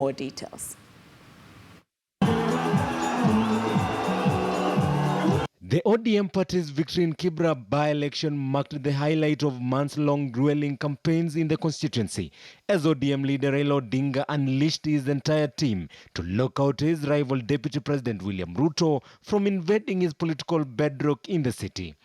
more details. The ODM party's victory in Kibra by-election marked the highlight of months-long grueling campaigns in the constituency, as ODM leader Raila Odinga unleashed his entire team to lock out his rival Deputy President William Ruto from invading his political bedrock in the city.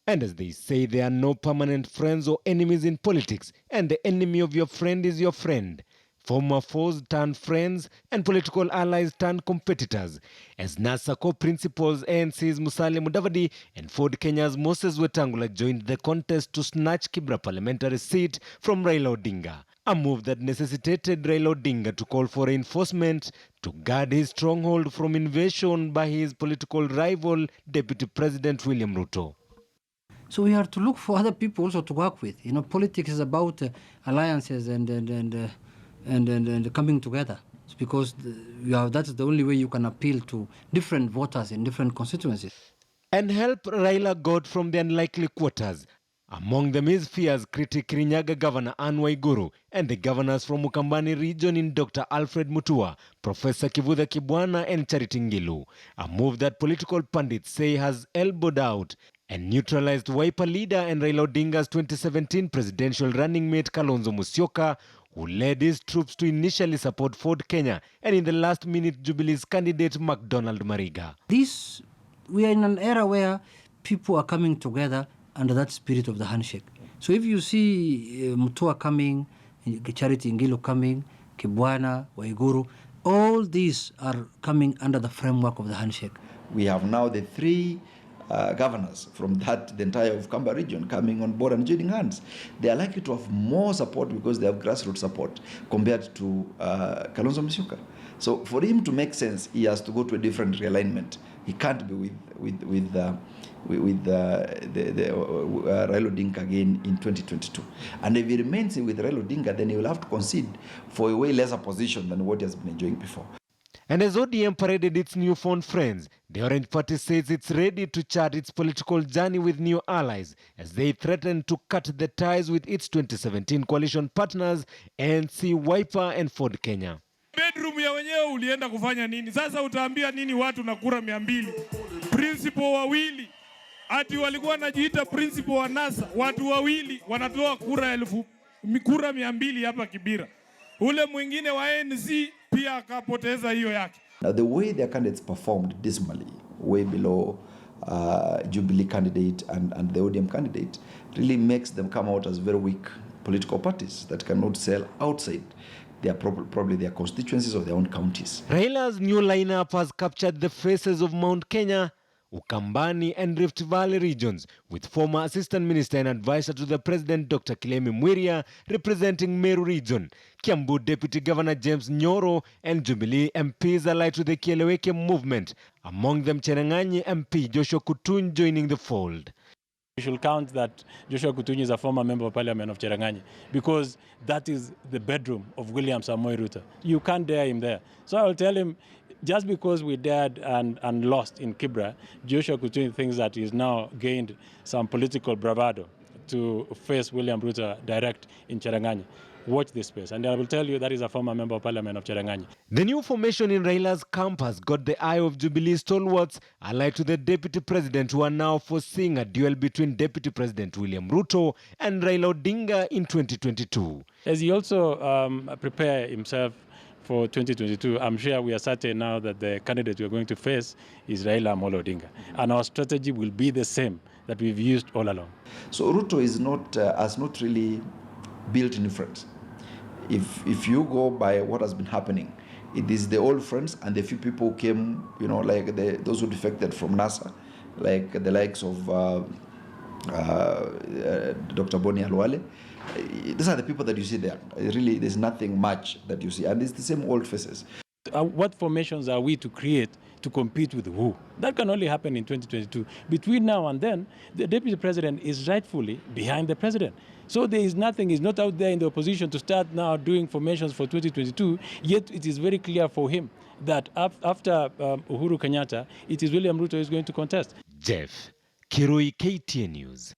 And as they say, there are no permanent friends or enemies in politics, and the enemy of your friend is your friend. Former foes turned friends and political allies turned competitors, as NASA co-principals ANC's Musalia Mudavadi and Ford Kenya's Moses Wetangula joined the contest to snatch Kibra parliamentary seat from Raila Odinga, a move that necessitated Raila Odinga to call for reinforcement to guard his stronghold from invasion by his political rival, Deputy President William Ruto. So we have to look for other people also to work with. You know, politics is about alliances and coming together. It's because that's the only way you can appeal to different voters in different constituencies. And help Raila got from the unlikely quarters. Among them is fierce critic Kirinyaga Governor Anne Waiguru and the governors from Ukambani region in Dr. Alfred Mutua, Professor Kivutha Kibwana and Charity Ngilu, a move that political pundits say has elbowed out and neutralized Wiper leader and Raila Odinga's 2017 presidential running mate Kalonzo Musyoka, who led his troops to initially support Ford Kenya and in the last minute Jubilee's candidate McDonald Mariga. We are in an era where people are coming together under that spirit of the handshake. So if you see Mutua coming, Charity Ngilu coming, Kibwana, Waiguru, all these are coming under the framework of the handshake. We have now the three governors from the entire of Kamba region coming on board and joining hands. They are likely to have more support because they have grassroots support compared to Kalonzo Musyoka. So for him to make sense, he has to go to a different realignment. He can't be with Raila Odinga again in 2022. And if he remains with Raila Odinga, then he will have to concede for a way lesser position than what he has been enjoying before. And as ODM paraded its newfound friends, the Orange Party says it's ready to chart its political journey with new allies as they threaten to cut the ties with its 2017 coalition partners, ANC, Wiper and Ford Kenya. Bedroom ya wenyewe ulienda kufanya nini? Sasa utaambia nini watu na kura 200? Principal wawili. Ati walikuwa wanajiita principal wa NASA. Watu wawili wanatoa kura 200 hapa Kibira. Ule mwingine wa ANC pia akapoteza hiyo yake. Now the way their candidates performed dismally, way below Jubilee candidate and the ODM candidate, really makes them come out as very weak political parties that cannot sell outside their probably their constituencies or their own counties. Raila's new lineup has captured the faces of Mount Kenya, Ukambani and Rift Valley regions, with former Assistant Minister and Advisor to the President Dr. Kilemi Mwiria representing Meru region, Kiambu Deputy Governor James Nyoro and Jubilee MPs allied to the Kieleweke movement, among them Cherang'any MP Joshua Kutuny joining the fold. We should count that Joshua Kutuny is a former member of parliament of Cherang'any because that is the bedroom of William Samoei Ruto. You can't dare him there. So I will tell him, just because we dared and lost in Kibra, Joshua Kutuny thinks that he's now gained some political bravado to face William Ruto direct in Cherang'any. Watch this space. And I will tell you that is a former member of parliament of Cherang'any. The new formation in Raila's camp has got the eye of Jubilee stalwarts allied to the Deputy President, who are now foreseeing a duel between Deputy President William Ruto and Raila Odinga in 2022. As he also prepare himself for 2022, I'm sure we are certain now that the candidate we are going to face is Raila Amolo Odinga. And our strategy will be the same that we've used all along. So Ruto is has not really built in friends. If you go by what has been happening, it is the old friends and the few people who came, you know, like those who defected from NASA, like the likes of Dr. Boni Alwale. These are the people that you see there. Really, there's nothing much that you see. And it's the same old faces. What formations are we to create to compete with who? That can only happen in 2022. Between now and then, the Deputy President is rightfully behind the President. So there is nothing, he's not out there in the opposition to start now doing formations for 2022, yet it is very clear for him that after Uhuru Kenyatta, it is William Ruto who is going to contest. Jeff Kirui, KTN News.